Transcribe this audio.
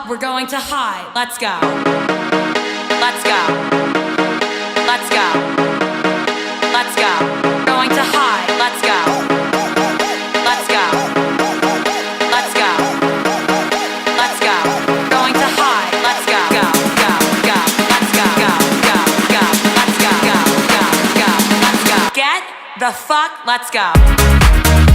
we're going to high. Let's go. Let's go. Let's go. Let's go. Going to high. Let's go. Let's go. Let's go. Let's go. Going to high. Let's go. Go. Go. Go. Let's go. Go. Go. Go. Let's go. Go. Go. Go. Let's go. Get the fuck. Let's go.